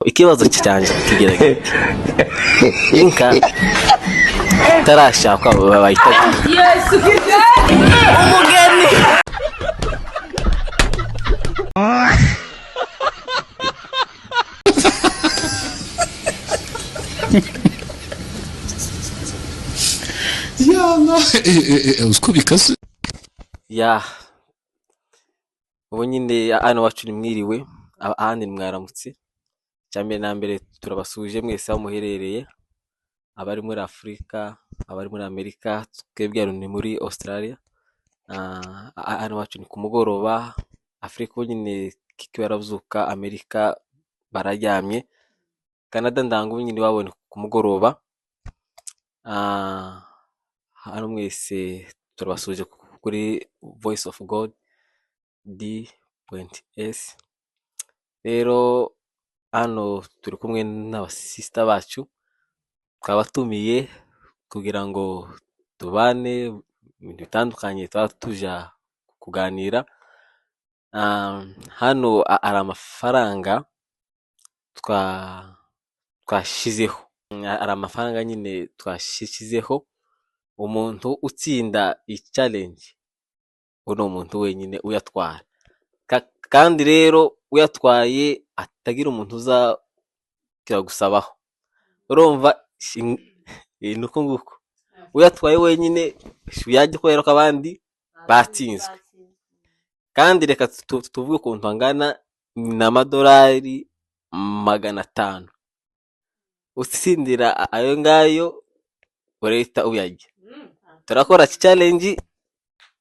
ikibazo cyanje kigerageza inka tarashaka bayita Yesu umugeni Yana usko bikase ya ubu nyine hano wacu ni mwiriwe ahandi mwaramutse cyambere na mbere turabasuje mwese aho muherereye abari muri Afrika abari muri Amerika twebwe ni muri Australia hano wacu ni kumugoroba Afrika nyine kibaravuka Amerika bararyamye Canada ndangu nyine wabone kumugoroba hano mwese turabasuje kuri Voice of God D.S rero hano turi kumwe n'abasista bacu twabatumiye kugira ngo tubane ibintu bitandukanye tuja kuganira hano ari amafaranga twashizeho ari amafaranga nyine twashizeho umuntu utsinda i-challenge uno umuntu wenyine uyatwara kandi rero uyatwaye atagira umuntu uza kiragusabaho urumva nuko nguko uyatwaye wenyine yajya kwera ko abandi batsinzwe kandi reka tuvuge ukuntu angana n'amadolari 500 utsindira ayo ngayo ureta uyajya turakora challenge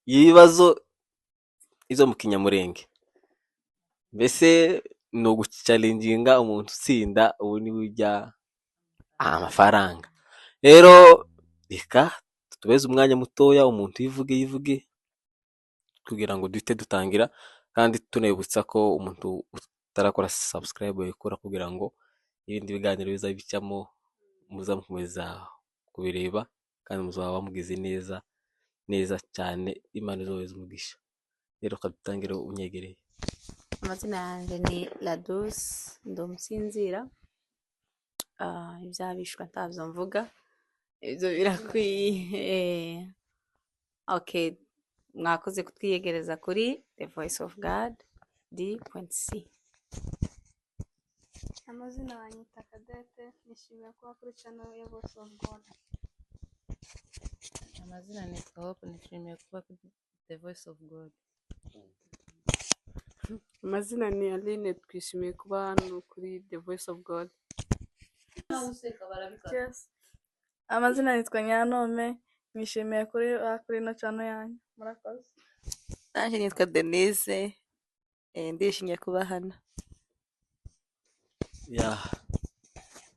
yibazo izo mu kinyamurenge mbese no guchallenginga umuntu utsinda ubu ni ujya amafaranga rero reka tubeze umwanya mutoya umuntu yivuge kugira ngo duhite dutangira kandi tunebutsa ko umuntu utarakora subscribe yakora kugira ngo ibindi biganiro bizabicamo muzamukomeza kubireba kandi muzaba bamugize neza cyane Imana izobeza umugisha rero kadutangire unyegereye amazina yanjye ni Ladus Ndomusinzira ibyabishwa ntavyo mvuga ibyo birakwiye okay mwakoze kutwiyegereza kuri The Voice of God D.C amazina banyita Kadete nishimiye kuba kuri channel ya Voice of God. Amazina ni Hope nishimiye kuba kuri The Voice of God. Amazina ni Aline twishimiye kuba hano kuri The Voice of God. Yes. Amazina nitwa Nyanome nishimiye kuri no channel yanyu murakoze. Nanje nitwa Denise ndishimiye kuba hano. ya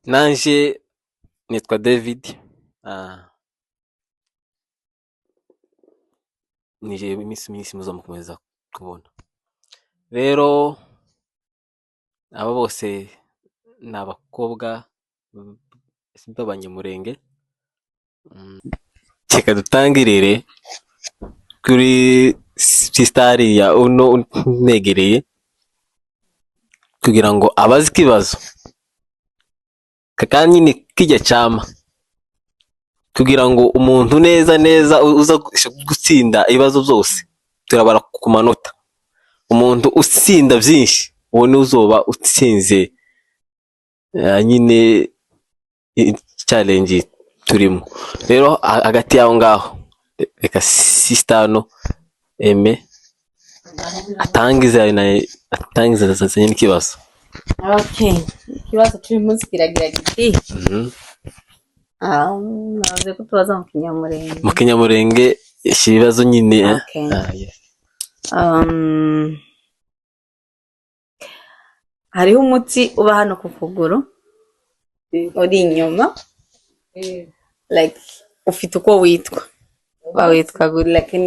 nanje nitwa David nije iminsi muzamukomeza kubona rero aba bose n'abakobwa b'abanyamurenge reka dutangirire kuri sister ya uno negereye kugira ngo abazi kibazo kakanye ni kijya cyama kugira ngo umuntu neza uza gutsinda ibibazo byose turabara ku manota umuntu utsinda byinshi uwo ni uzoba utsinze nyine challenge turimo rero hagati yaho ngaho reka sister no eme atangiza n'ikibazo okay ikibazo turi munsi kiragira giti navuze ko tubaza mu kinyamurenge ibibazo nyine yes. Hariho umutsi uba hano ku kuguru uri inyuma like ufite uko witwa bawitwa like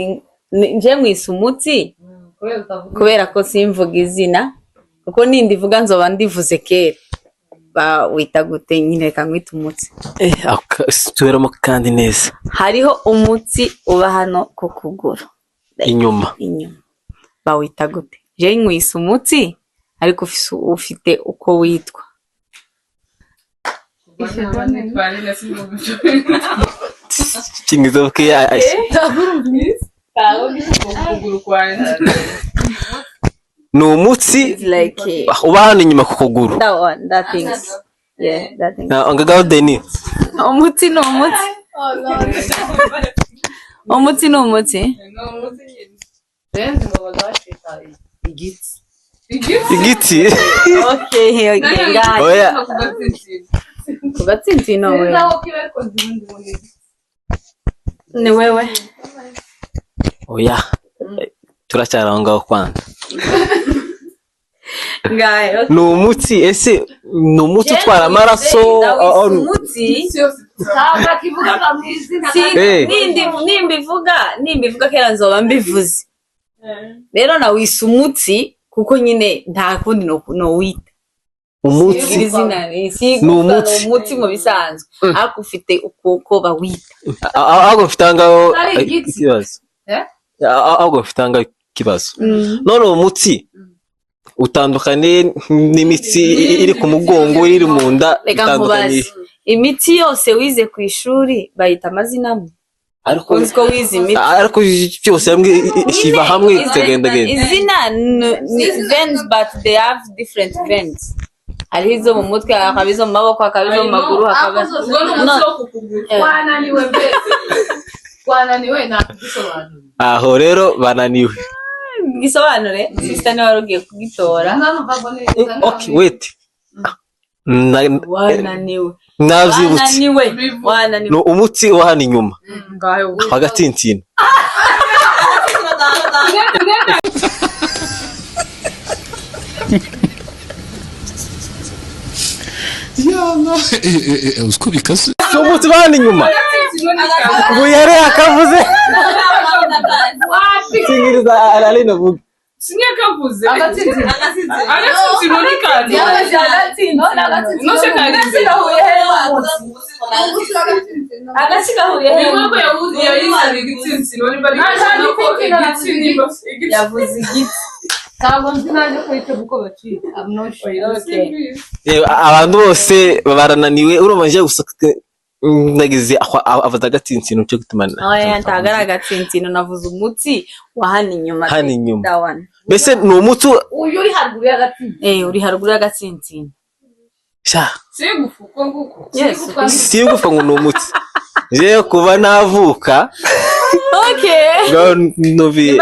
nje mwise umutsi kubera ko simvuga izina kuko nindi vuga nzoba ndivuze kera bawita gute nyine kamwita umutsi tuberamo kandi neza hariho umutsi uba hano ku kuguru inyuma bawita gute je mwise umutsi ariko ufite uko witwa King is okay. Ni umutsi It's like uba hano inyuma ku kuguru. that one, that things. Yeah, that thing. Angagaho Deni. Umutsi ni umutsi. Umutsi ni umutsi. Igiti. Okay, guys. Oya. Kugatsintsino wewe. Ni wewe. Oya. Turacyari aho ngaho kwanza. Guys. Ni umutsi ese ni umutsi utwara amaraso. Umutsi. Nimbivuga kera nzoba mbivuze. Rero nawise umutsi kuko nyine nta kundi no wita. Umutsi ni umutsi mu bisanzwe ariko ufite uko bawita. ahubwo mfite ngaho ikibazo. Ahubwo mfite ngaho ikibazo. None umutsi utandukanye n'imitsi iri ku mugongo iri mu nda itandukanye. Imitsi yose wize ku ishuri bayita amazina amwe. Ariko wize imitsi. Ariko cyose iba hamwe itegendagenda. Izina ni veins but they have different veins. Hari izo mu mutwe, hakaba izo mu maboko, hakaba izo mu maguru, hakaba wananiwe nakugisobanura. Aho rero bananiwe. Gisobanure, sister nawe warugiye kugitora. Okay, wait. Wananiwe. Navyibutse. Wananiwe. No umutsi wa hano inyuma. Agatsintsino. Usko bikaze. So umutsi wa hano inyuma. Ngo yare akavuze. Singiriza aralina vuga. Sinya kavuze. Agatsintsino ni kandi. No se kagize. Agasigahuye Ni wewe yavuze yari igitsintsino ni bari. yavuze igiti. Ntabwo nzi naje kwita buko bacika. I'm not sure. Okay. Abantu bose barananiwe urumva nje gusaka nagize avuza agatsintsino cyo gutumana. Oya ntagara agatsintsino navuze umutsi wa hano inyuma. Hano inyuma. That one. Mbese ni umutsi Uyu uri haruguru y'agatsintsino. Uri haruguru y'agatsintsino. sha Sigufuko nguko. sigufa ngo ni umutsi. Je kuba navuka. Okay. Novi.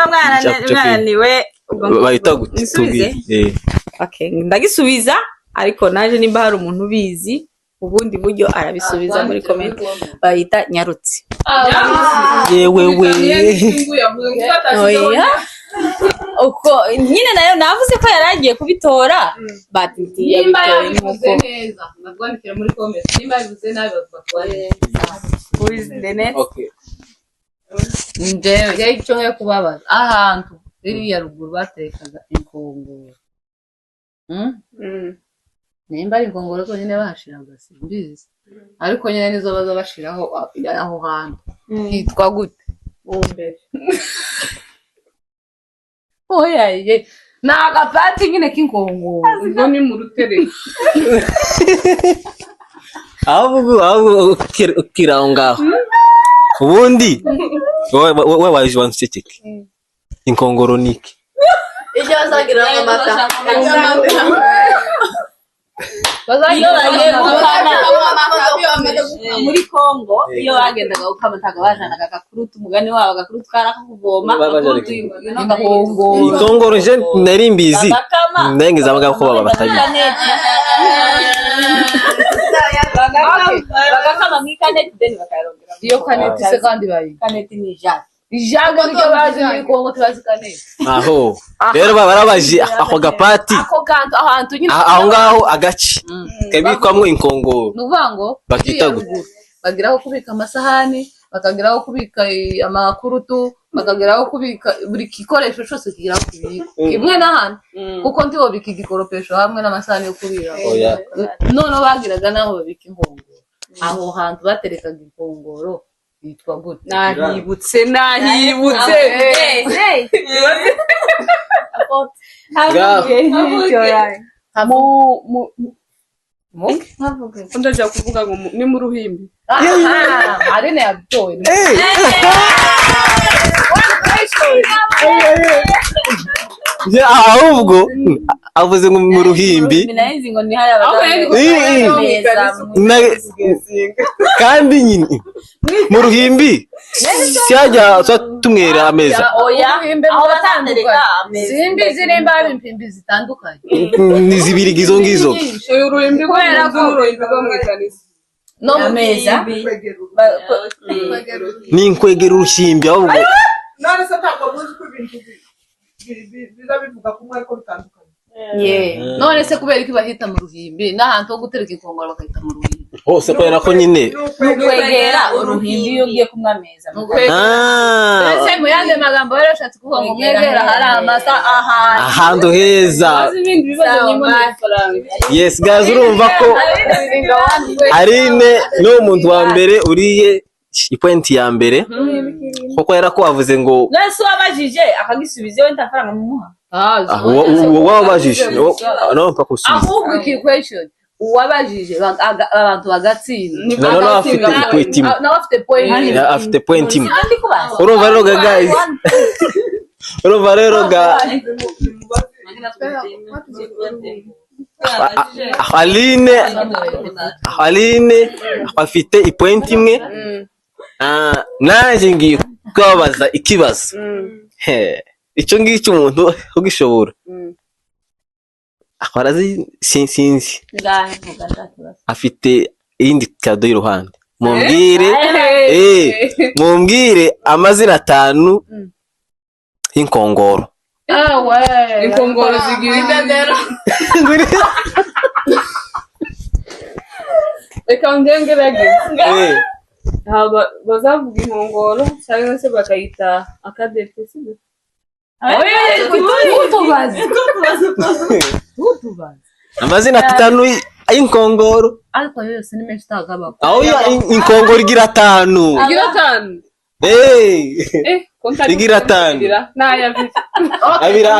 Mwananiwe bahita gutubwiye. Okay, ndagisubiza ariko naje nimba hari umuntu ubizi ubundi buryo arabisubiza muri comment bayita nyarutsi. Yewe we. Oya. Uko nyine nayo navuze ko yaragiye kubitora batiti yabivuze neza. Nagwandikira muri comment. Nimba bivuze nabi bakwaye. Who is the next? Okay. Nje icyo he kubabaza. Ahantu iriya ruguru batekaga inkongoro. Nimba ari inkongoro ko nyine bahashiraga simbizi. Ariko nyine nizo baza bashiraho aho hantu. Hitwa gute? Umbere. Oya ye. Nagapati nyine k'inkongoro. Ngo ni mu rutere. Ahubwo ukira ngaho. Ubundi wowe waje wanseceke. Inkongoro niki. Ijya bazagira amata. Muri Kongo iyo bagendaga ukamataga bajanaga gakurutu umugani wabo gakurutu karakuvoma inkongoro je nari mbizi ndengiza abaga ko baba batabi bagakama mwikaneti then bakayarongera iyo kaneti se kandi bayi kaneti ni jaga ijaga ryo baje muri Kongo tubazi kaneti aho rero barabaje ako gapati ako kantu ahantu nyine aho ngaho agaci kabikwamwe inkongoro nuvango bakita gute bagiraho kubika amasahani bakagiraho kubika amakurutu bakagiraho kubika buri gikoresho cyose kigiraho kubika kimwe n'ahantu kuko ndiho bika igikoropesho hamwe n'amasahani yo kubira none bagiraga naho babika inkongoro aho hantu baterekaga inkongoro yitwa gute nahibutse Ndaja kuvuga ngo ni mu ruhimbi. Arine yabitoye. ahubwo avuze ngo mu ruhimbi Minayizi ngo ni haya kandi nyine mu ruhimbi siyajya tumwera ameza Aho batandukanye. Simbi zirimba impimbi zitandukanye. ni zibiri izo ngizo Uyu ruhimbi kubera ko uruhimbi rwo mwikanisa. No ameza ni inkwegera urushimbi ahubwo None se ntabwo muzi ko ibintu biza bivuga kumwe ariko bitandukanye. none se kubera iki bahita mu ruhimbi n'ahantu ho gutereka inkongoro bakahita mu ruhimbi. hose kubera ko nyine kwegera uruhimbi iyo ugiye kumwe ameza Ese mu yandi magambo yarashatse kuvuga ngo mwegera hari amasa ahantu heza Maze ibindi bibazo nyimo n'amafaranga. yes guys urumva ko Aline ni umuntu wa mbere uriye ipointi ya mbere kuko yarakubavuze ngo nese wabajije akagisubiza we ntafaranga mumuha wabajije no mpaka usubiza ahubwo iki question uwabajije abantu bagatsinda. no afite point imwe Nawe afite point. afite point imwe kandi kubaza urumva rero guys urumva rero Aline afite ipoint imwe naje ngiye kubabaza ikibazo icyo ngicyo umuntu ugishobora akarazi sinzi afite iyindi kado y'uruhande mumbwire amazina 5 y'inkongoro Inkongoro zigira indadera. Reka ngengerage. Bazavuga inkongoro cyangwa se bakayita akadete sibyo? amazina 5 y'inkongoro Ariko yose ni menshi tagaba. aho inkongoro igira 5 Igira 5. igira 5 Naya abira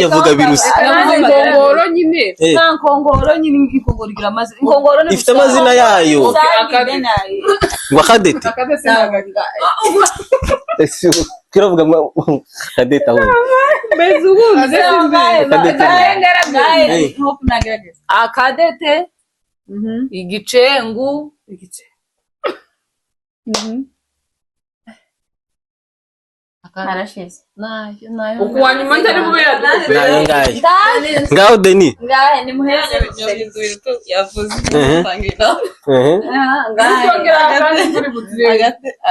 yavuga birusi inkongoro nyine. Nkongoro nyine inkongoro igira amazina. Inkongoro ni ifite amazina yayo ngo akadete Akadete nagaga. kiravuga ngo akadete aho Bezi ubuze akadete igicengu arashize nayo Ukuwa nyuma ntari bube nayo ngayo ngaho Deni ngahe ni muheze yavuze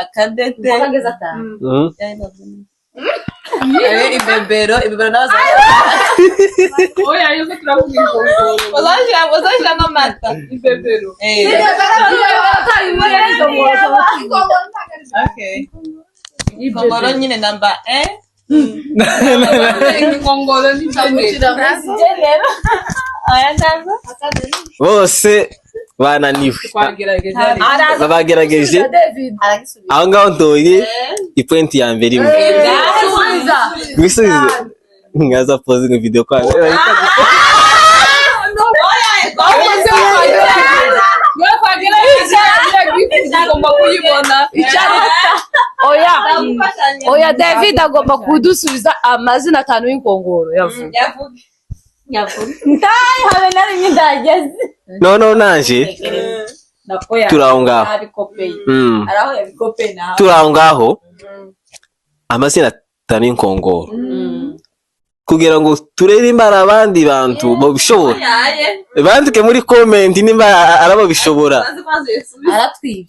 akadete ibebero nazo Oya yuko turavuga inkongoro. uzashiramo amata Ibebero. okay inkongoro nyine namba Inkongoro ni bose bananiwe bagerageje aho ngaho ntoye ipointi ya mbere imwe bisubize ngaza pose ngo video kwa oya David agomba kudusubiza amazina 5 y'inkongoro yavuga ntayi habe nari nyindageze no naje turaho ngaho araho yabikope na turaho ngaho amazina 5 y'inkongoro kugira ngo turebe imbara abandi bantu babishobora bandike muri comment nimba arabo bishobora aratwibye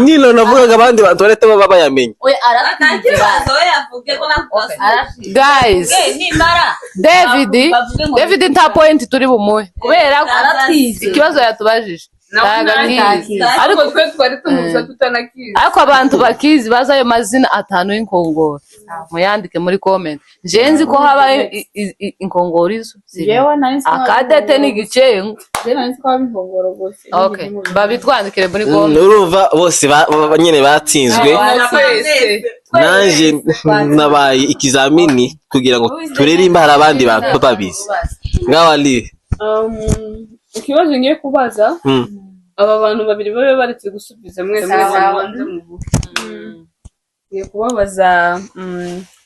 nyino navugaga abandi bantu barete baba bayamenye oya aratwibye guys David nta point turi bumuhe kubera aratwibye ikibazo yatubajije ariko twe twari tumuza tutanakizi. ariko abantu bakizi baza ayo mazina 5 y'inkongoro muyandike muri comment nzi ko haba inkongoro izo akadete n'igicengu okay babitwandikire muri comment urumva bose nyene batsinzwe nanje nabaye ikizamini kugira ngo turere imbara abandi bantu babizi ngaho ali ikibazo ngiye kubaza aba bantu babiri babe baretse gusubiza mwese mubanze muvuge. Ngiye kubabaza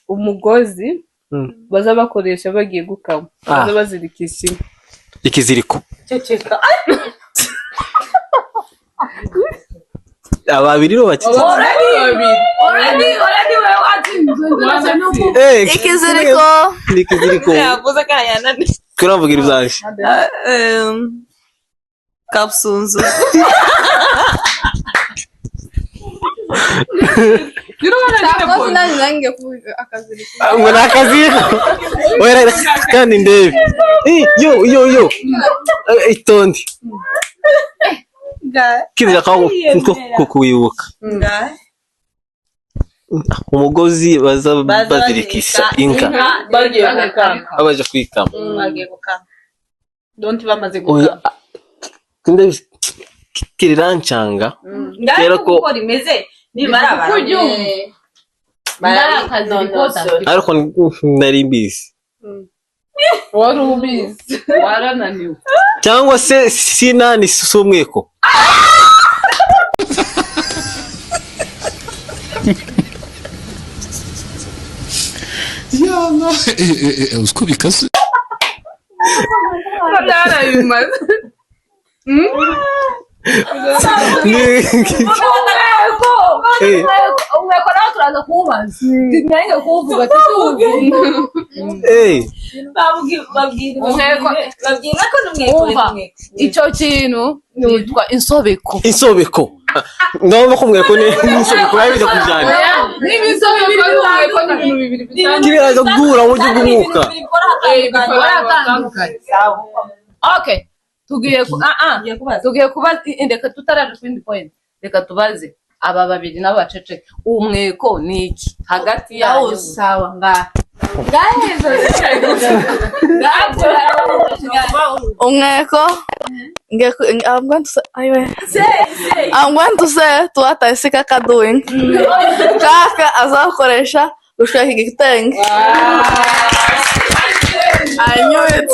umugozi baza bakoresha bagiye gukama baza bazirikisha ikiziriko ceceka ababiri ro bati Already wewe watsinze. ikiziriko ikiziriko yavuze ko yanani kuramvugira ibyanje kapsunzu ngo nakaziriko wera kandi ndebe yo itondi kizira kawo kukuyibuka umugozi baza bazirikisha inka bagiye gukama abaje kwikama bagiye gukama don't bamaze gukama kinde kirirancanga rero ko rimeze nimara ariko nari mbizi wari ubizi warananiwe cyangwa se sinani sumweko Yana. Usko bikaze. Umweko nawe turaza kuwubaza ntiyange kuwuvuga babwira ko umva icyo kintu yitwa insobeko ndabona ko mweko ni insobeko yabize kujyana n'ibinsobeko n'umweko ni ibintu bibiri bitandukanye kibiraza guhura mu buryo bw'umwuka baratandukanye. Okay, tugiye kuba reka tutaraje ku yindi point, reka tubaze aba babiri nabo baceceke umweko ni iki hagati yawo sawa umweko I'm going to say to what I see Kaka doing. Kaka azakoresha gushaka igitenge. I knew it.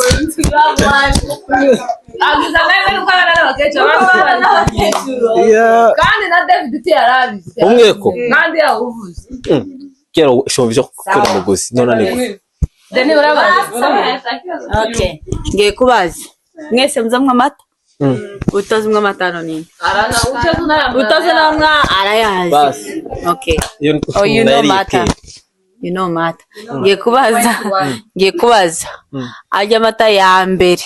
Kandi na David yarabizi umweko kandi yawuvuze kera shomvije gukora umugozi none niko Deni urabazi. Okay, ngiye kubaza mwese muzamwa amata utazimwa amata none Arana utazimwa arayazi. basi Okay, oh you know mata. You know mata. Ngiye kubaza ajya amata ya mbere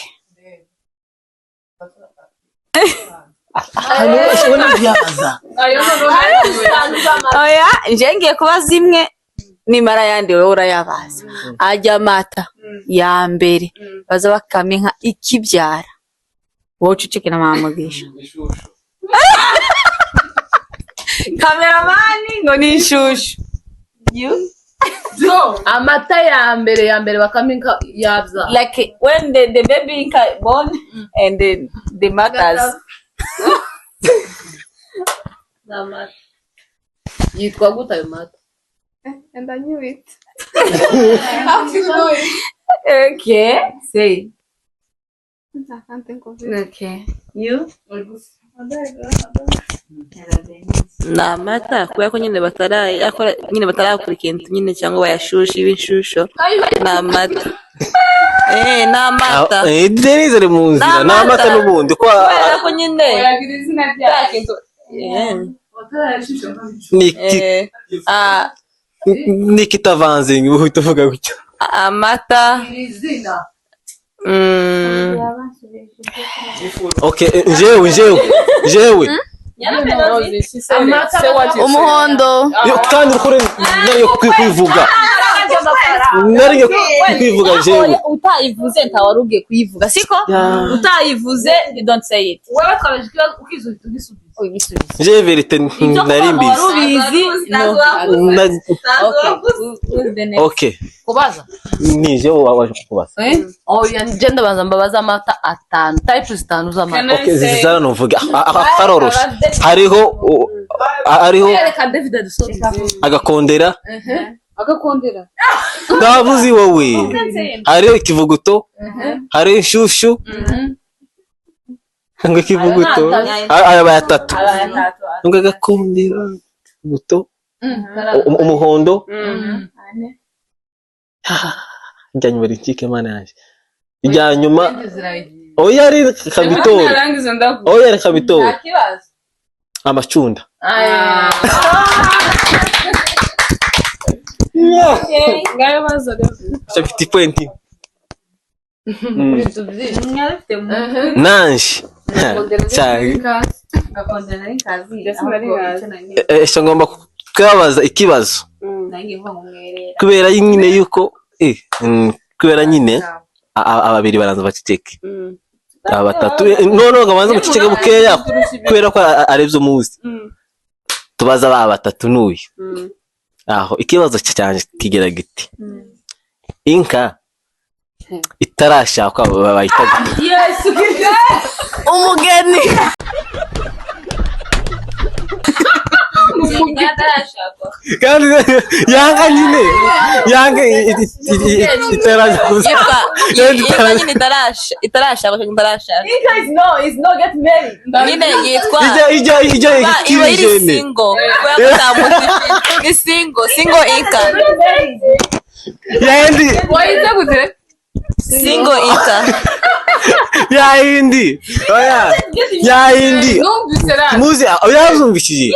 oya nje ngiye kubaza imwe nimara yandi wowe urayabaza ajya amata ya mbere baza bakama inka ikibyara wowe uceceke na mama gisha kameramani ngo ni inshushu amata ya mbere bakama inka yabza like when the baby inka born and the mothers yitwa gute ayo mata? And I knew it. okay say I can't think of it. okay you ni amata kubera ko nyine batarakora ikintu nyine cyangwa bayashusha ibishusho ni amata ni amata Denise ari mu nzira ni amata n'ubundi kubera ko nyine yagira izina ryayo ni kitavanze ngo uhite uvuga gutyo amata izina okay jewe umuhondo kandi ukore nari kwivuga jewe utayivuze ntawarugiye kuyivuga siko utayivuze you don't say it wewe twabaje ikibazo ukisubiza ugisubiza je verite nari mbizi okay kubaza ni je waje kubaza oya nje ndabanza mbabaza amata 5 types 5 z'amata okay zizana novuga akaroroshe hariho reka David adusoza agakondera ndavuzi wowe hariho ikivuguto hariho inshushu ngo ikivuguto aba atatu ngo agakundira buto umuhondo njya nyuma ritike mana yaje ijya nyuma oya ari kabitora oya ari kabitora amacunda ngayo bazaga afite pointi nanje cyane ese ngomba kubabaza ikibazo kubera nyine yuko kubera nyine ababiri baranza baceceke batatu none ngabanza guceceka bukeya kubera ko arevye umuzi tubaza batatu n'uyu aho ikibazo cyanje kigera giti inka itarashaka bayita umugeni kandi yanga nyine yanga itarashaka inka nyine itarashaka inka is no get married nyine yitwa ijya iba iri single kubera ko nta ni single inka yandi wahita gute single inka yindi oya yindi numvise ra muzi yazumvishije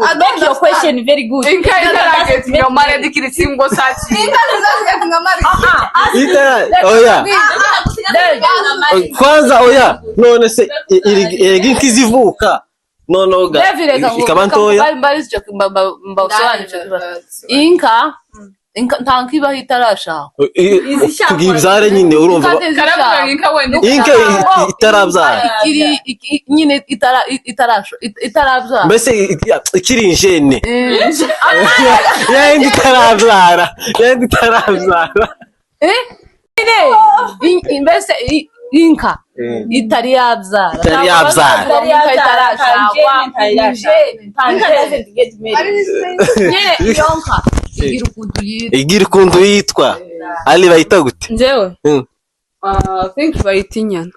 I make your question very good. inka itarageti yo mare dikiri singo sachi oya kwanza oya none se inka izivuka nonoga ikaba ntoya inka ntanka ibaho itarashaka kugibyare nyine urumva karavuga inka wenda inka itarabyara nyine itarabyara mbese ikiri injene yandi itarabyara mbese inka itari yabyara nyine iyo nka igira ukuntu yitwa ari bayita gute njyewe think bayita inyana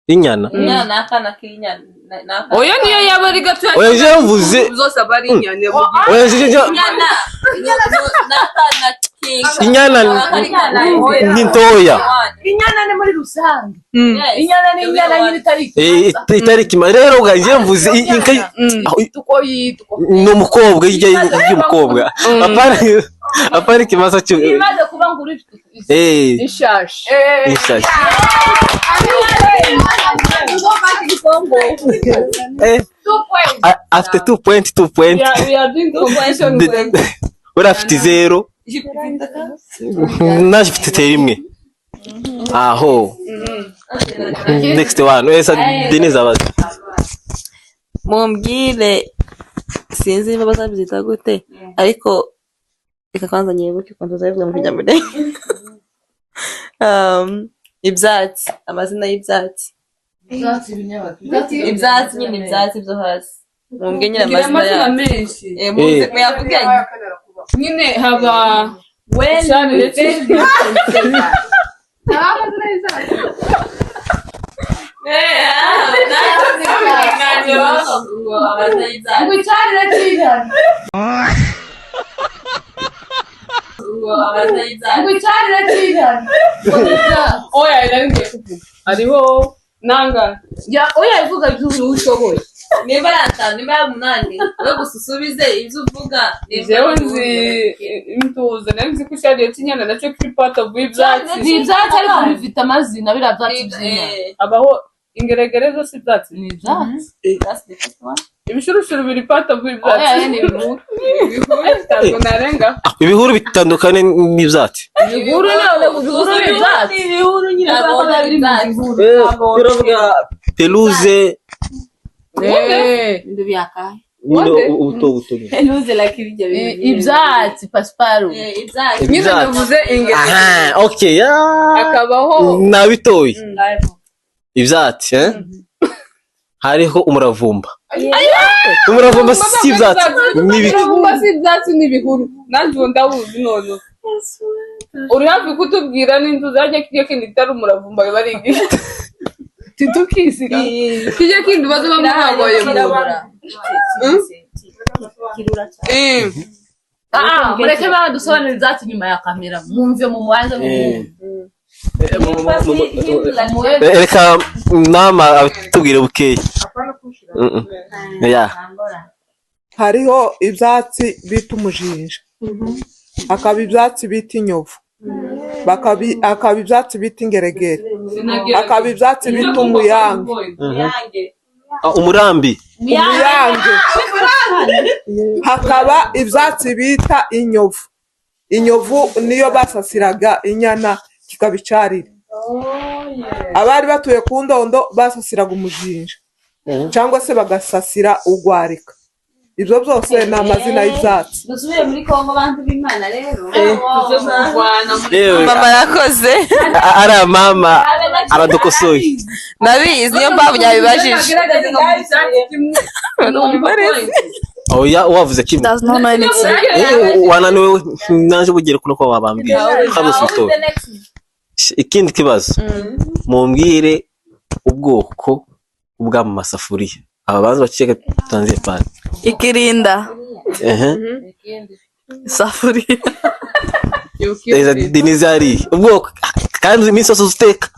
inyana akana k'inyana oya niyo yaba ari gato oya je mvuze zose aba ari inyana oya je inyana ni ntoya inyana ni muri rusange inyana ni inyana nyine itariki rero uganje mvuze inka uko yitwa ni umukobwa y'umukobwa apari kimasa cyo imaze kuba nguri ishashi afite 2 point we are doing competition urafite 0 naje mfite rimwe aho next one esa Denise abaza mumbwire sinzi niba bazabyita gute ariko reka kwanza nyibuke ukuntu uzabivuga mu kijyambere ibyatsi amazina y'ibyatsi ibyatsi nyine ibyatsi byo hasi mumbwire nyine amazina yayo menshi muyavuganye nyine haba oya ngiye kuvuga hariho nanga oya ivuga ibyo ushoboye niba yatanu niba yamunani we gususubize ibyo uvuga jewe nzi intuza nzi ko cyariye kinyana nacyo kiri part of ibyatsi ni ibyatsi ariko bifite amazina biriya byatsi by'inyana abaho ingeregere zose ibyatsi ni ibyatsi ibishurushuru biri part of ibyatsi oya ni ibihuru ntabwo narenga ibihuru bitandukanye n'ibyatsi ibihuru ni ibyatsi ibihuru nyine biravuga peluze ndio byakaye ubuto peluze lakini ibyatsi pasiparu nyine navuze ingeregere aha okay akabaho nabitoye ibyatsi hariho umuravumba si ibyatsi umuravumba si ibyatsi n'ibihuru nanjye ubu ndawuzi none uri hafi kutubwira n'inzu zajya kirya kindi itari umuravumba biba ari igiti titukisiga kijya kindi bazo bamuhagoye mureke badusobanurira ibyatsi nyuma ya kamera mwumve mu mwanze reka nama tubwire bukeya. hariho ibyatsi bita umujinja, hakaba ibyatsi bita inyovu, hakaba ibyatsi bita ingeregere, hakaba ibyatsi bita umuyange, umurambi, hakaba ibyatsi bita inyovu. Inyovu niyo basasiraga inyana kikaba icarire. Abari batuye ku Ndondo basasiraga umujinja cyangwa se bagasasira ugwarika. Ibyo byose ni amazina y'ibyatsi. Dusubiye muri Kongo bantu b'Imana rero. Mama yakoze. Ara mama aradukosoye. Ndabizi niyo mpamvu yabibajije. Oya wavuze kimwe. Wananiwe naje bugere kuno ko wabambira. Kabusito. Ikindi kibazo. Mumbwire ubwoko bw'ama masafuriya. Aba bazi baceka tanze pale. Ikirinda. Safuriya. Eza dinizari. Ubwoko kandi iminsi yose uziteka.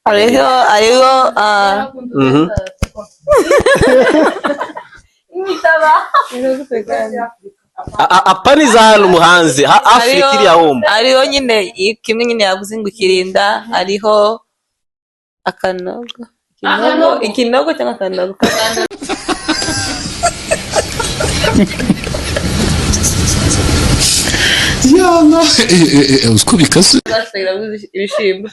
Ariho apani za hano umuhanzi Afrika iri ahomba. Ariho nyine kimwe nyine yavuze ngo ikirinda, ariho ikinogo cyangwa akanogo. Yana uziko bikaze ibishimbo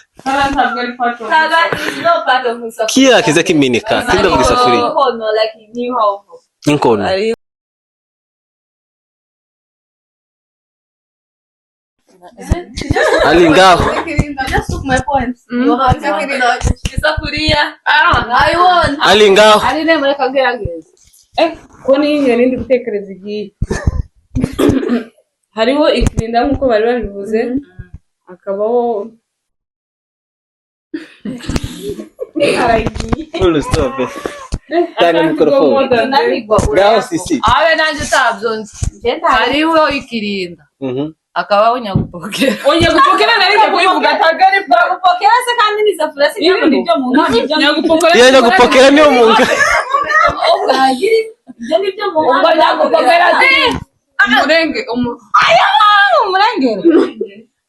kira kiza kiminika tinda muri safuriya inkono ali ngaho ali ngaho ko niyo nindi gutekereza igiye hariho ikirinda nk'uko bari babivuze, akabaho Tanga mikrofone. Ngaho sisi. Abe nanje tabyonze. Hariho ikirinda. Akabaho nyagupokera. Nyagupokera nari kuyivuga tagare Nyagupokera se kandi ni safuriya sinabwo nibyo mu nkono. Nyagupokera niyo munga. Ibyo nibyo mu nkono. Nyagupokera umurenge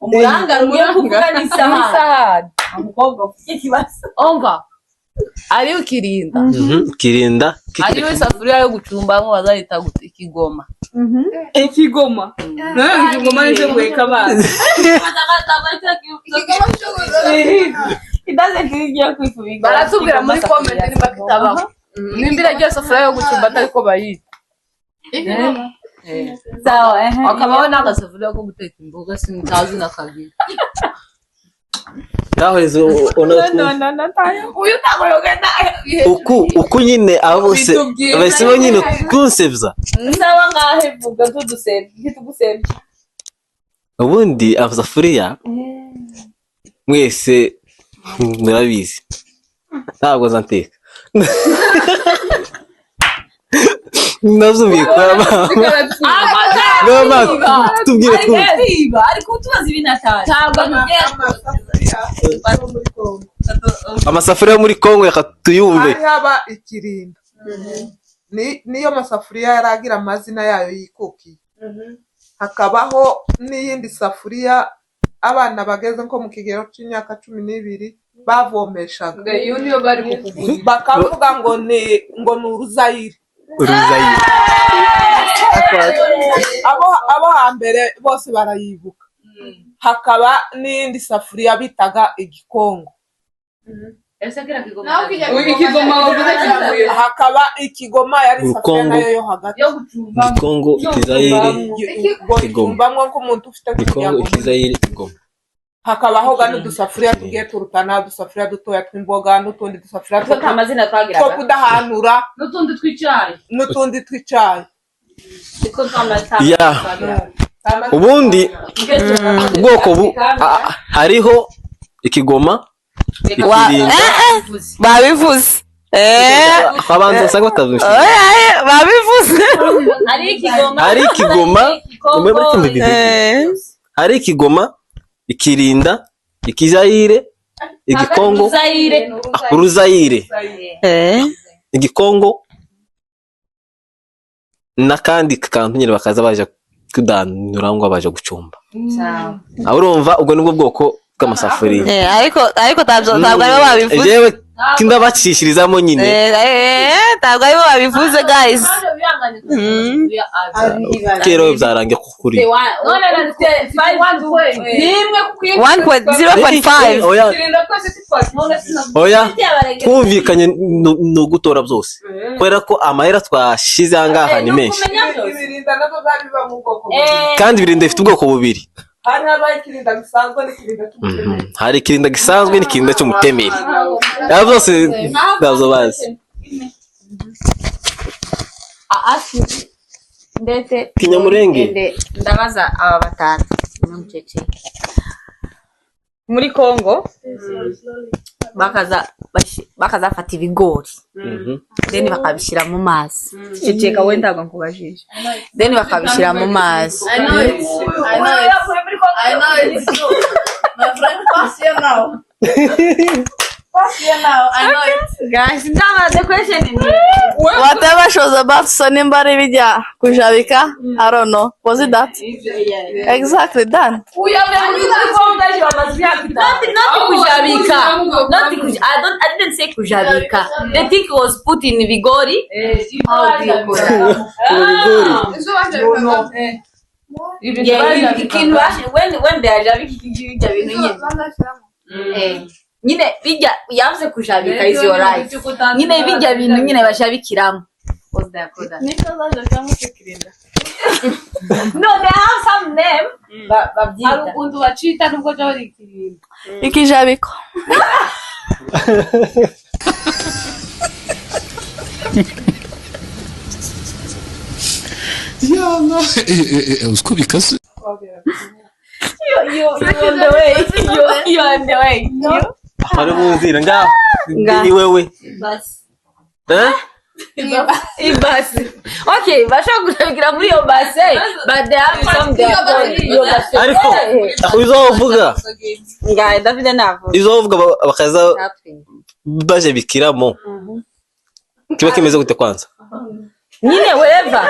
umurangara ugiye kuvuga ni isahani. umukobwa ufite ikibazo umva ariyo kirinda kirinda ariyo isafuriya yo gucumbamo bazahita ikigoma ikigoma nicyo guheka abana baratubwira muri komenti niba kitabaho nimbira ryo safuriya yo gucumba atariko bayita sawa akabaho n'agasafuriya ko guteka imboga sintazi na kabiri ngaho uyu ntabwo yogenda uku nyine abo bose basibo nyine kunsebya nsaba ngahe vuga tugusebye ubundi amasafuriya mwese murabizi ntabwo zanteka nazumiye kwa mama tubwire ariko tubaza ibintu atari amasafuriya muri Kongo yakatuyumve haba ikirinda niyo masafuriya yaragira amazina yayo yikukiye hakabaho n'iyindi safuriya abana bageze nko mu kigero cy'imyaka 12 bavomeshaga iyo niyo bari kukugura bakavuga ngo ni uruzayire abo hambere bose barayibuka hakaba n'indi safuriya bitaga igikongo hakaba ikigoma yari safuriya nayo yo hagati igikongo ikizayire igomba nk'umuntu ufite ikizayire igoma hakabaho gano dusafuriya tugiye turutana dusafuriya dutoya tw'imboga n'utundi dusafuriya two kudahanura n'utundi tw'icyayi ya ubundi ubwoko hariho ikigoma babivuze abanza usanga batavuze babivuze hari ikigoma hari ikigoma ikirinda ikizayire igikongo uruzayire igikongo n'akandi kantu nyine bakaza baje kudanura ngo baje gucumba urumva ubwo nibwo bwoko bw'amasafuriya ariko ntabwo aribo babivuze jewe kinda bacishirizamo nyine ntabwo aribo babivuze guys kero byarangiye kuri 1.0.5 oya twumvikanye no gutora byose kubera ko amahera twashize angaha ni menshi ibirinda nabyo biba mu bwoko kandi ibirinda bifite ubwoko bubiri hari ikirinda gisanzwe n'ikirinda cy'umutemeri hari ikirinda gisanzwe n'ikirinda cy'umutemeri aba byose ndazo bazi ndetse Kinyamurenge ndabaza aba batanu muri Kongo bakazafata ibigori then bakabishyira mu mazi ceceka wenda ngo nkubajije then bakabishyira mu mazi I know it. My friend, pass here now. Pass here now. I know it. guys the question is Whatever shows about Sonimba Vidya Kujavika, I don't know. Was it that? Exactly, done. not kujabika. I didn't say kujabika. The thing was put in vigori. When they are nyine bijya yavuze kujabika is your right. Nyine bijya bintu nyine bashabikiramo. No, they have some name. Babyita. ukuntu bacita nubwo cyo bari ikirinda Ikijabiko. Yana uziko bikaze You on the way. You on the way. hari mu nzira ngaho ni wewe Ibasi. Okay, bashobora kugira muri iyo base, but they have some there. ariko uzovuga Ngaye David navo. izovuga bakaza baje bikiramo kiba kimeze gute kwanza Nyine wherever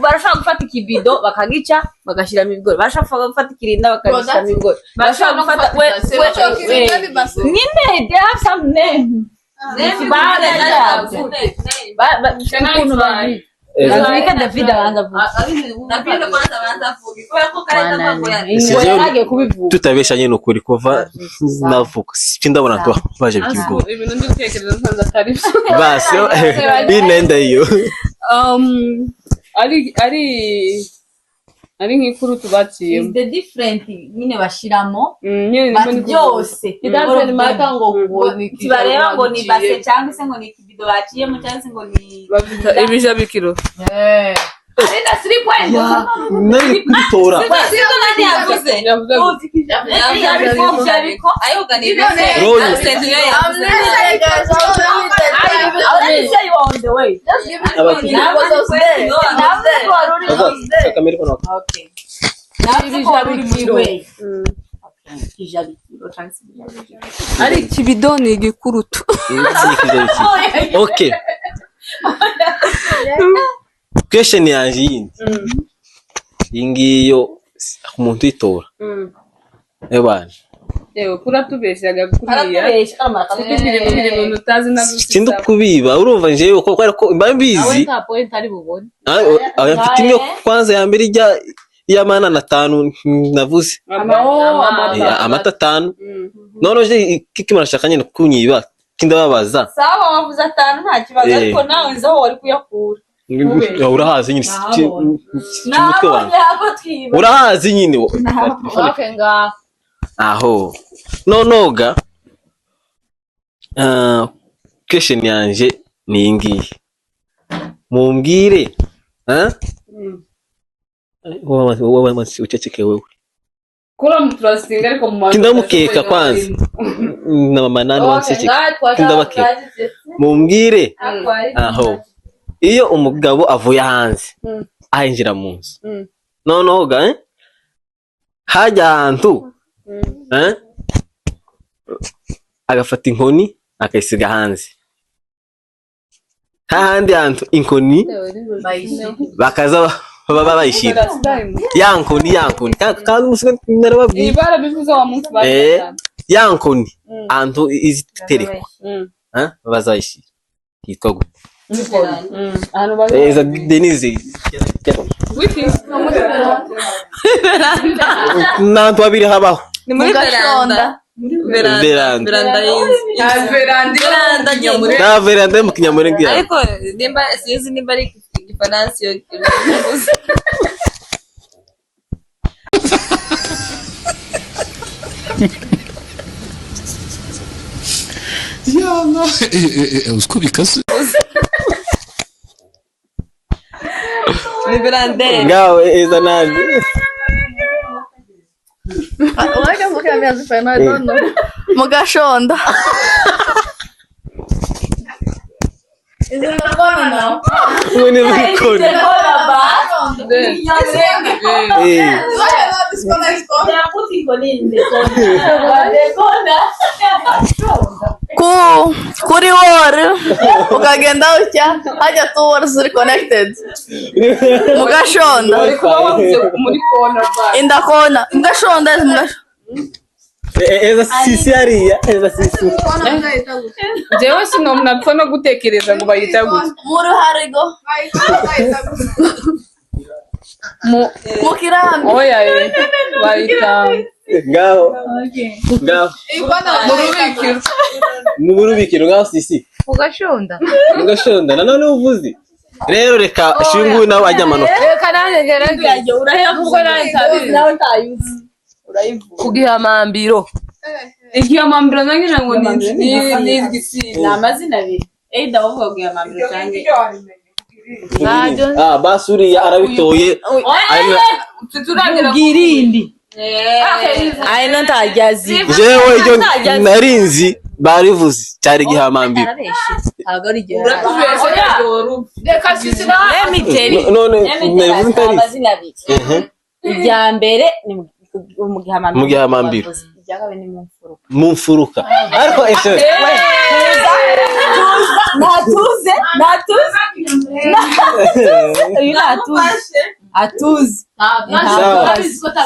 barashaka gufata ikibido bakagica bagashyiramo ibigori, barashaka gufata ikirinda bakagishyiramo ibigori, barashaka gufata nyine they have some name. Azwika David abanza tutabesha nyine ukuri kuva navuga sindabona ndo baje bikigo ibintu ndi gutekereza nsanze atari byo basi binenda iyo ari nk'ikuru tubaciye the different nyine bashiramo nyine byose idazeni mata ngo ubone kibareba ngo ni base cyangwa se ngo ni kibido baciyemo cyangwa se ngo ni babita ibijabikiro arenda 3 point nari kubitora siko nani yavuze Jabiko ayoga ni ari ikibido ni igikurutu okay question yanjye yindi ingiyo umuntu itora ebana yewe kuratubeshaga kuriya ibintu utazi nabyo sindi kubiba urumva njewe ko ko imbabizi nta point ari bubone mfite imwe kwanza ya mbere ijya y'amana na 5 navuze amata 5 none je kikimurashaka nyine kunyiba kindababaza sawa wavuze 5 nta kibazo ariko nawe nzaho wari kuyakura urahazi nyine umutwe wanjye urahazi nyine okay nga aho nonoga question yanje ni ingiye mumbwire wowe uceceke wewe kura mu trusting ariko mu kindamukeka kwanza na mama nani wanseke ndabake mumbwire aho iyo umugabo avuye hanze ahinjira mu nzu noneho ga hajya ahantu agafata inkoni akayisiga hanze hahandi hantu inkoni bakaza baba bayishira yankoni kandi umusiga narababwiye ibara bivuze wa munsi yankoni ahantu iziterekwa bazayishira hitwa gute eza Denise nantu babiri habaho ni muri veranda mu Kinyamurenge ariko nimba sinzi nimba ari igifaransa yo Yana usko bikase. ni veranda ngaho eza nandi Why can't look at me as if I don't know? Mugashonda. Is it the corner now? Mwene mukoni Kuri wari ukagenda utya hajya two wars ziri connected. Mugashonda. muri kona Inda kona. Mugashonda is mugashonda. eza sisi hariya eza sisi jewe sinomnapfa no gutekereza ngo bayita gutya Muri harigo. Mukirambi. oya bayita ngaho mu burubikiro ngaho sisi mugashonda nanone uvuze rero reka shingu nawe ajya amanota reka nanjye gerageze urayavuga nawe ntayuzi kugihamambiro igihamambiro nangira ngo ni ni amazina abiri eda wovuga kugihamambiro cyangwa basuriya arabitoye girindi ayino ntajyazi jewe iyo narinzi barivuze cyari gihamambiro reka sisi nawe none navuze ntari amazina abiri irya mbere ni mu gihamambiro irya kabiri ni mu mfuruka mu mfuruka ariko ese natuze uyu atuze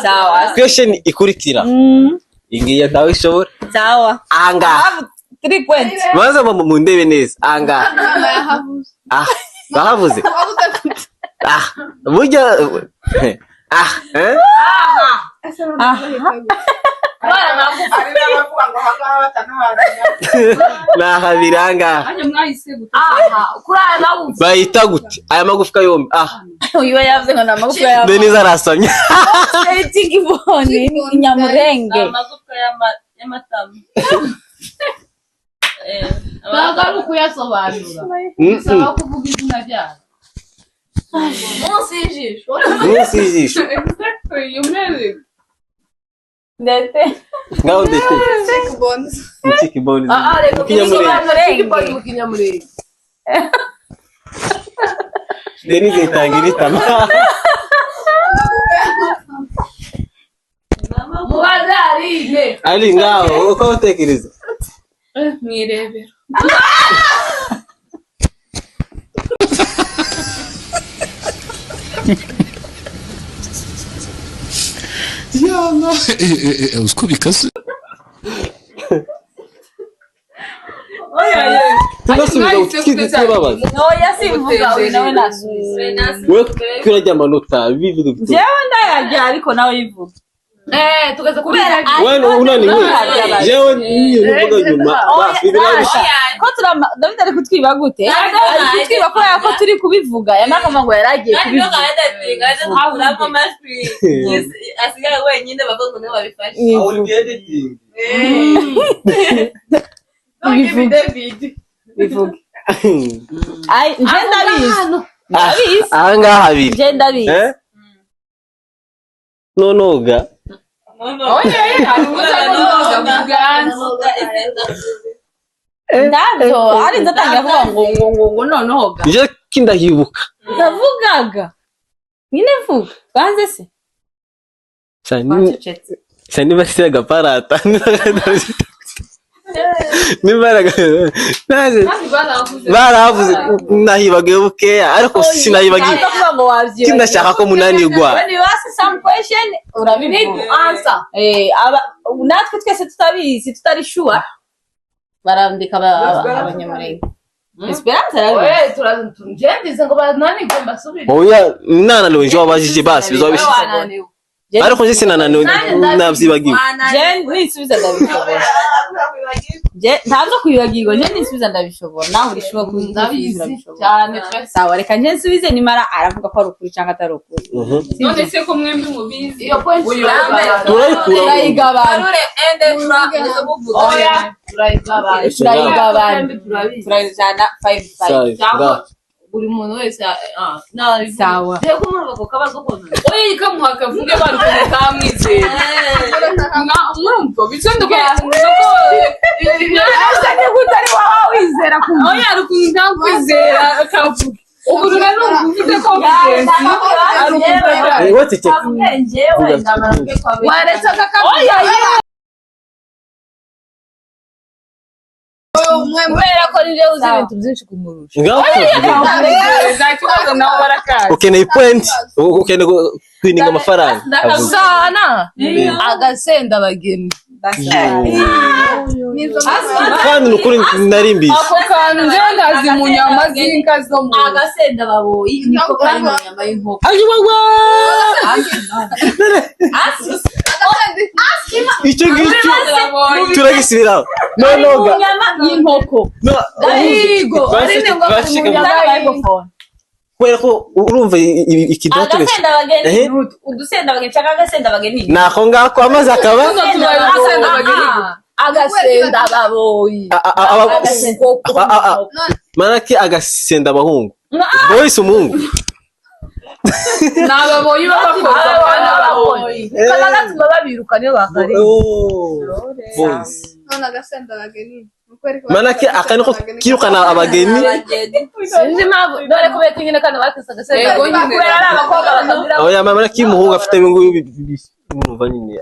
sawa question ikurikira ingiye ndawe ishobora sawa anga 3 points maze mu ndebe neza anga bahavuze burya nahabiri angaha bayita gute aya magufwa yombi uyu yavuze ngo na magufwa yawe Denise arasamye tigibone inyamurenge amagufwa y'amatama ntabwo ari ukuyasobanura bisaba kuvuga izina ryayo Munsi y'ijisho. munsi y'ijisho ndetse ngaho ndetse Cheekbones. cheekbones reka Kinyamurenge mu Kinyamurenge Denise itangira itama mubaze Aline ari ngaho uko utekereza mwirebera Yana usko bikase. tugasubiza utwize tubabaza oya simvuga uyu nawe nasubiza we kurajya amanota bivuze gute jewe ndayarya ariko nawe yivuga tugaza kubera wewe unaniwe jewe niyo mvuga nyuma bafibirabisha ko David ari kutwiba gute ari kutwiba ko yako turi kubivuga yamagoma ngo yaragiye kubivuga asigaye wenyine bavuga ngo babifashe bivuga ai nje ndabizi ahangaha habiri nje ndabizi nonoga Ndabyo ari ndatangira kuvuga ngo noneho ga nje kindahibuka ndavugaga nyine vuga banze se cyane basiga parata nibaraga naje baravuze nahibagiye bukeya ariko sinahibagiye kindashaka ko munanirwa when you ask some question urabivuga need answer natwe twese tutabizi tutari sure barandika abanyamurenge Esperanza oya turajendize ngo bananirwe mbasubire oya nananiwe nje wabajije basi bizobishika ariko nje sinananiwe navyibagiwe je nisubiza ndabishobora ntabwo kwibagirwa nje nisubiza ndabishobora nawe urishobora kubisubiza cyane sawa reka nje nsubize nimara aravuga ko ari ukuri cyangwa atari ukuri none se ko mwembi mubizi iyo point turayigabana turayigabana 5 cyangwa buri muntu wese sawa rero kumva ko kabazo kono oya ikamuha akavuge barukuye kamwizera mwumva bisondo ko nasanye gutari wawe wizera kumva oya rukuye ntakwizera akavuga ubu rero uvuze ko bigenzi wote cyo waretse akakavuga kubera ko rije uzi ibintu byinshi kumurusha zakibazo nawe barakaje ukeneye point ukeneye kwininga amafaranga sana agasenda bageni kandi nukuri narimbiye ako kantu nje ndazi mu nyama z'inka zo mu agasenda baboyi niko kari mu nyama y'inkoko icyo ngicyo turagisubiraho nonoga nyama y'inkoko Dayigo arinde ngo mu nyama y'inkoko kubera ko urumva ikidoto agasenda bageni udusenda bageni cyangwa agasenda bageni nako ngako amazi akaba agasenda baboyi manake agasenda abahungu boyise umuhungu nababoyi babakoza baboyi kana gatuma babiruka niyo bakari boyise none agasenda bageni manake akaniko kirukana abageni sinzi impamvu dore kubera ko nyine kandi batese agasenda kubera ari abakobwa bakagira oya manake umuhungu afite ibingu urumva nyine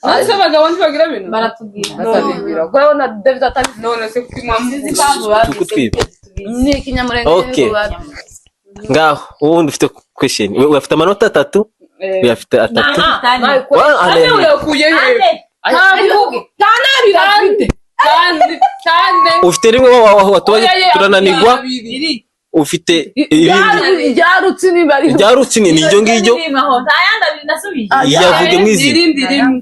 ase abagabo ntibagira ibintu baratubwira kuko na David atari none se kwimwamu kutwiba ni ikinyamurenge okay ngaho ubundi ufite question we afite amanota 3 uyafite 3 ane uyakuye he tanari afite cyane ufite rimwe watoye turananirwa ufite ibyarutsi nibari ibyarutsi ni iryo ngiryo yavuge mwizina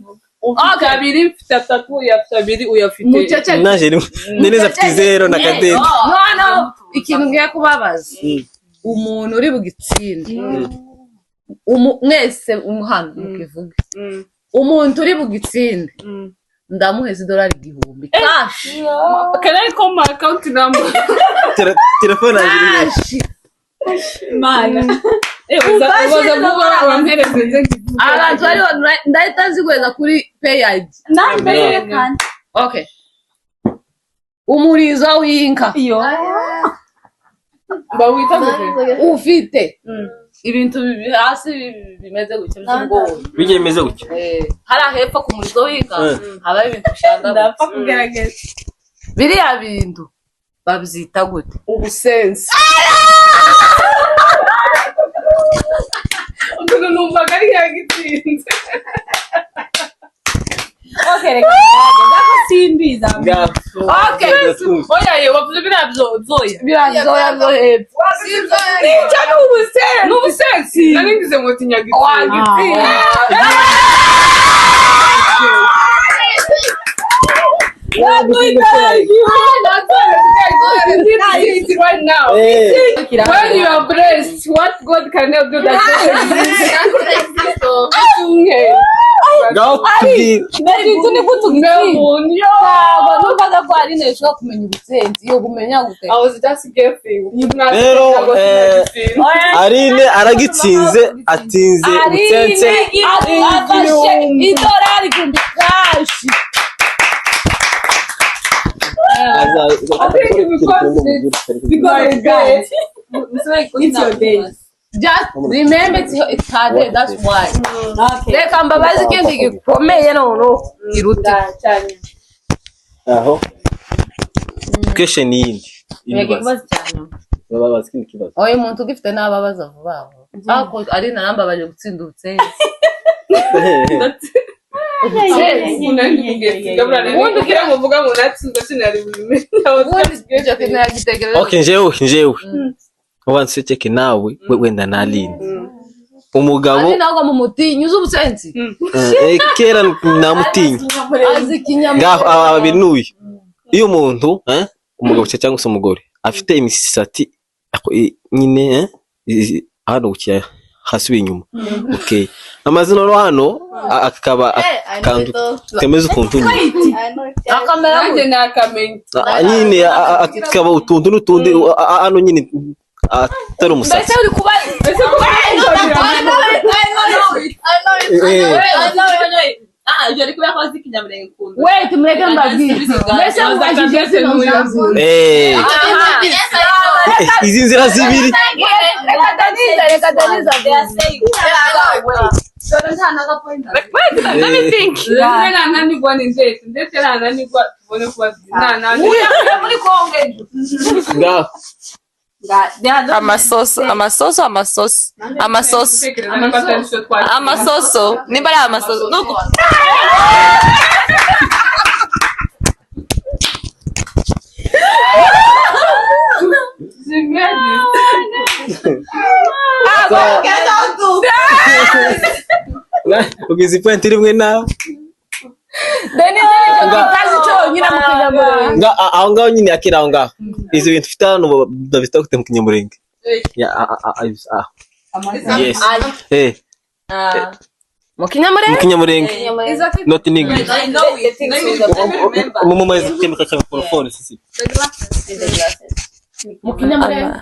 kabiri mfite 3 uyafite 2 uyafite naje neza afite 0 na kadede no ikintu ngiye kubabaza umuntu uri bugitsinde mwese umuhanda mukivuga umuntu uri bugitsinde ndamuheza $1,000 cash can I call my account number telefone yanjye mana uzaza vuba wampereze nze abantu bari ndahita zigweza kuri pay ID nambe kandi okay umurizo w'inka bawita ufite ibintu hasi bimeze gutya by'ubwoba bigemeze gutya hari ahepfo ku murizo w'inka haba ibintu bishanga ndapfa kugerageza biriya bintu babyita gute ubusensi ukuntu numvaga ari yagitsinze okay reka ngerageza ko simbiza okay oya ye wavuze biriya byoya byo hepfo nicyo ni ubusensi nari ngize ngo tinyagitsinze right now. When you are blessed, what God can help do that doesn't exist. Okay. ngaho tubwire Nari ni gutugitsinda. Ntabwo numvaga ko ari neza ushobora kumenya ubutsinzi iyo bumenya gute. I was just guessing. rero Aline aragitsinze atsinze ubutsense Afashe idolari igihumbi kashi. It's your day. Just remember it's her day, that's why. Reka mbabazi ikindi gikomeye noneho iruta. aho question yindi Ikibazo cyane. babaza ikindi kibazo Oya umuntu ugifite n'ababaza vuba vuba. Ako ari narambabaje gutsinda ubutsinzi. Ubundi ugira ngo uvuga ngo natsinze sinari bubime. Icyo kintu yagitekereje. okay njewe ubanse cheke nawe wenda na Aline umugabo Ari nawe mu mutinyi uzi ubutsinzi. kera namutinya Azi ikinyama. ngaho abinuye iyo umuntu umugabo cyangwa se umugore afite imisatsi nyine hano ukiya hasubiye inyuma okay amazina ro hano akaba akantu kameze ukuntu nyine Akamera Nanjye nakamenya. nyine akaba utuntu n'utundi hano nyine atari umusatsi mbese uri kuba Jari kubera ko azi ikinyamurenge kunda. wait mureke mbabwire mbese mubajije izi nzira zibiri reka daniza Let me think. Nananigwa ni ndetse ndetse nananigwa tubone kuba muri konge ngaho Amasoso. Nimba ari amasoso. Nuko. ugize point rimwe nawe utazi cyonyine mu kinyamurenge aho ngaho nyine akira aho ngaho izi bintu ufite hano bafite gute mu kinyamurenge yes mu kinyamurenge mu kinyamurenge not in English I know it. Remember. mu mazi kemeka cha microphone sisi mu kinyamurenge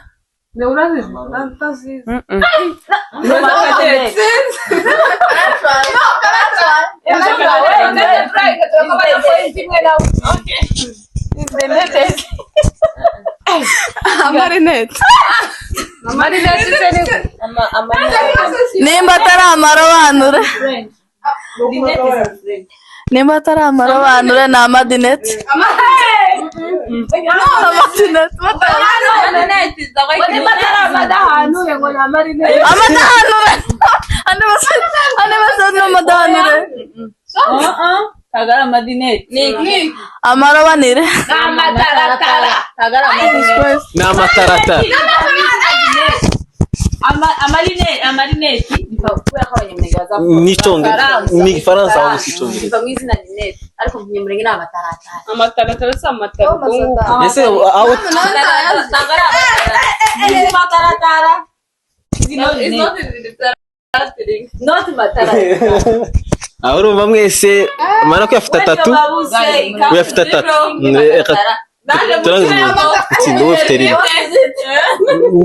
nimba atari amarobanure nimba atari amarobanure ni amadinete amadahanure andi basa n'amadahanure Tagara madinete. amarobanire ni amataratara Amarineti. Kubera ko abanyamurenge bazavuga n'icyongereza ni igifaransa aho gusa icyongereza biva mu izina Ninette ariko mu kinyamurenge ni amataratara. amataratara si amatara ese aho Mataratara. Not mataratara. aho urumva mwese mara ko yafite atatu uyafite atatu turangiza itsinda wowe ufite rimwe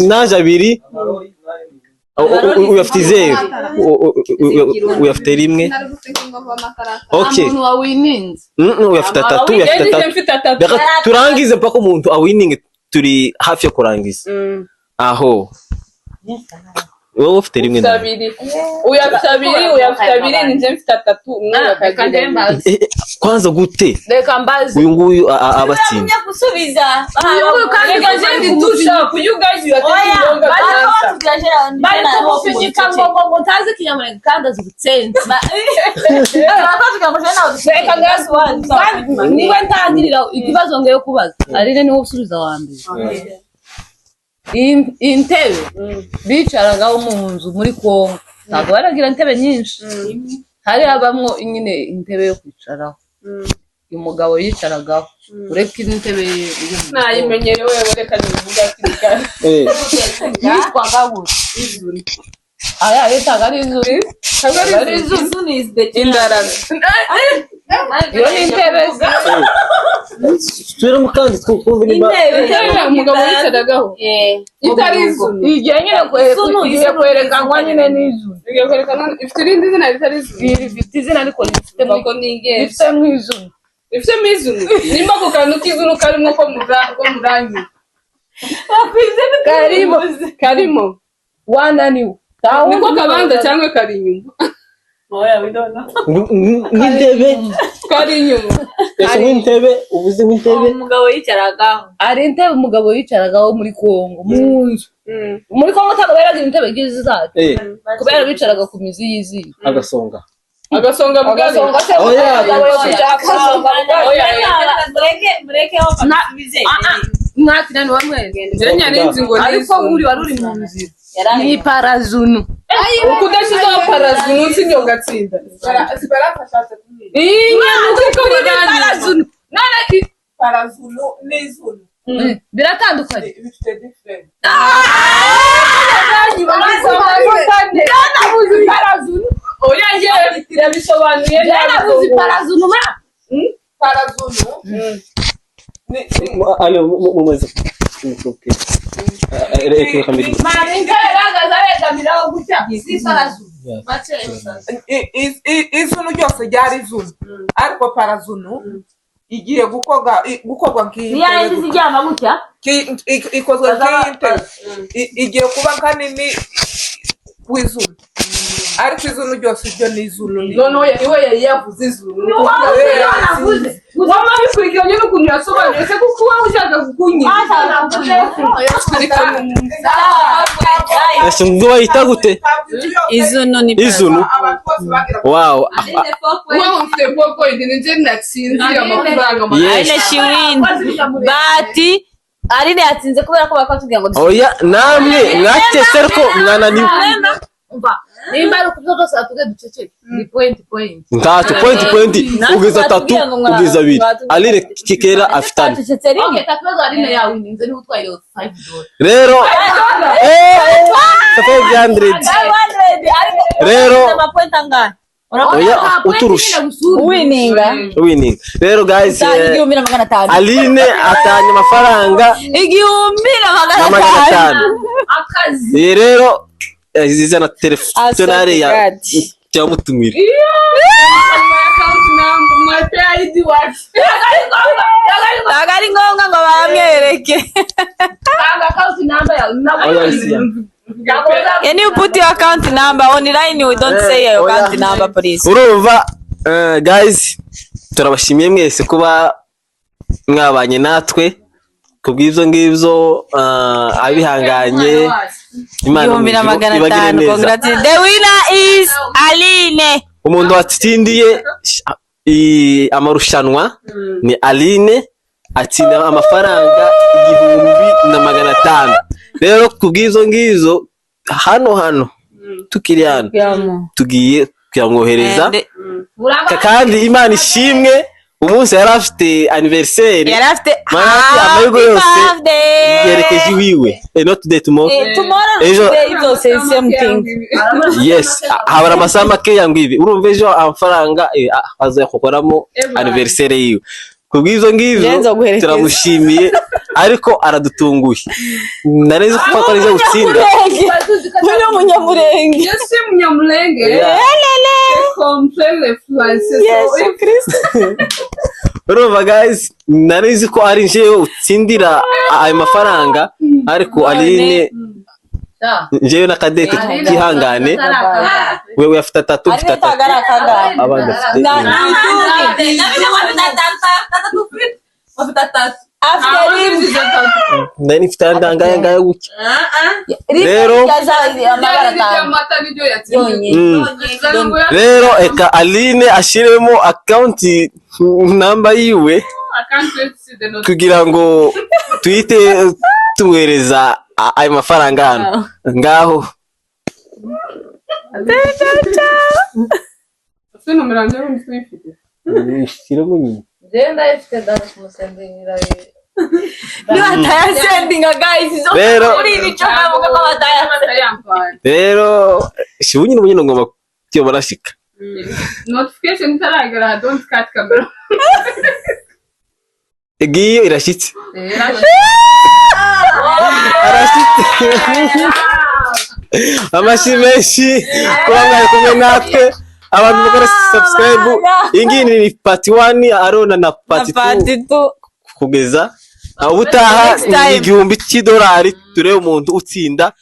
naje abiri uyafite zeru uyafite rimwe okay uyafite atatu uyafite atatu turangize mpaka umuntu awininge turi hafi yo kurangiza aho wowe ufite rimwe uyafite abiri ninjye mfite atatu kwanza gute reka mbazi uyu nguyu abatsinda Gusubiza. ngo ntazi ikinyamurenge kandi azi ubutsenzi niwe ntangirira ikibazo ngiye kubaza Aline niwe usubiza wa mbere iyi ntebe bicaragaho mu nzu muri Kongo ntabwo baragira intebe nyinshi hari habamwo nyine intebe yo kwicaraho umugabo yicaragaho ureka intebe nayimenyerewe reka nivuga ati yitwaga gute aya yitaga ari izuru Ari Zuzu is the indarana iyo ni intebe Subira mu kandi twumva niba intebe umugabo yicaragaho itari izuru igiye nyine kwerekanwa nyine n'izuru igiye kwerekanwa ifite irindi zina ritari izuru ifite izina ariko rifite nk'izuru ifite nk'izuru nimba ku kantu k'izuru karimo ko murangiye karimo wananiwe niko kabanza cyangwa kari inyuma nk'intebe kari inyuma ese nk'intebe ubuze nk'intebe umugabo yicaragaho ari intebe umugabo yicaragaho muri Kongo mu nzu muri Kongo ntabwo baragira intebe nk'izi zacu kubera bicaraga ku mizi y'iziba agasonga bugari mwakira ni wamwe njye nzi ngo ariko uri wari mu nzira ni parazunu ukudashizeho parazunu sinyo gatsinda sibarafashatse kumira parazunu parazunu n'izunu biratandukanye bifite different yanabuze parazunu oya ngewe irabisobanuye yanabuze parazunu parazunu Allez, mumeze kumupira. Reka kamera. izunu ryose ryari izunu ariko parazunu igiye gukorwa nk'iyi ikozwe nk'iyi ntebe igiye kuba kanini w'izunu ariko izunu ryose ryo ni izunu noneho niwe yari yavuze izunu waba bikurikiranye n'ukuntu yasobanuye se kuko waba ushaka kukunyira Ese ndo wayita gute? Izunu ni Izunu. Wow. wowe ufite poko idini nje natsinzira amafaranga Aline she win. But Aline yatsinze kubera ko bakatubwira ngo Oya namwe mwatese ariko mwananiwe. nimba ari kubyo byose atuge duceceke ni point Ntacyo point ugeza 3 ugeza 2. Aline kikera afitani. okay tatuzo Aline yawe ninze ni utwaye $5 Rero rero oya uturusha winning. Rero guys Aline atanye amafaranga 1,500 akazi rero iziza na telefone ya cyamutumira account number mate ID what Tagari ngonga ngo bamwereke. account number ya Can you put your account number online? We don't say your account number please. Urumva guys turabashimiye mwese kuba mwabanye natwe kubw'ibyo ngibyo abihanganye Imana 1,500. Congratulations. The winner is Aline. Umuntu watsindiye amarushanwa ni Aline atsinda amafaranga 1,500. Rero kubw'izo ngizo hano tukiri hano tugiye kuyamwohereza kandi Imana ishimwe umunsi yari afite anniversaire Yari afite amahirwe yose yerekeje iwiwe not today tomorrow today is also same thing. yes habara amasaha make yangibi urumva ejo amafaranga azayakokoramo anniversaire yiwe kubw'izo ngizo turamushimiye ariko aradutunguye narizo kuko ari zo gutsinda Uyu munyamurenge. Yes munyamurenge comprendre français Yesu Kristo. urumva guys narizi ko ari njewe utsindira ayo mafaranga ariko Aline njewe na Kadete kihangane wewe afite 3 ufite 3 abandi nani mfite ndangaya ngaya guki rero eka Aline ashiremo account number yiwe kugira ngo twite tumwereza ayo mafaranga hano ngaho Sino miranje n'umufite shiremo nyine Genda ifite data kumusendera niba atayasendinga guys izo Rero muri ibico bavuga ko batayasendinga rero shibu nyine ubunyine ngomba tiyo barashika notification itaragera don't cut camera igiye irashitse arashitse amashi menshi kuba mwari kumwe natwe abantu bakora subscribe iyi ngiyi ni part 1 Arona na part 2 kugeza ubutaha $1,000 turebe umuntu utsinda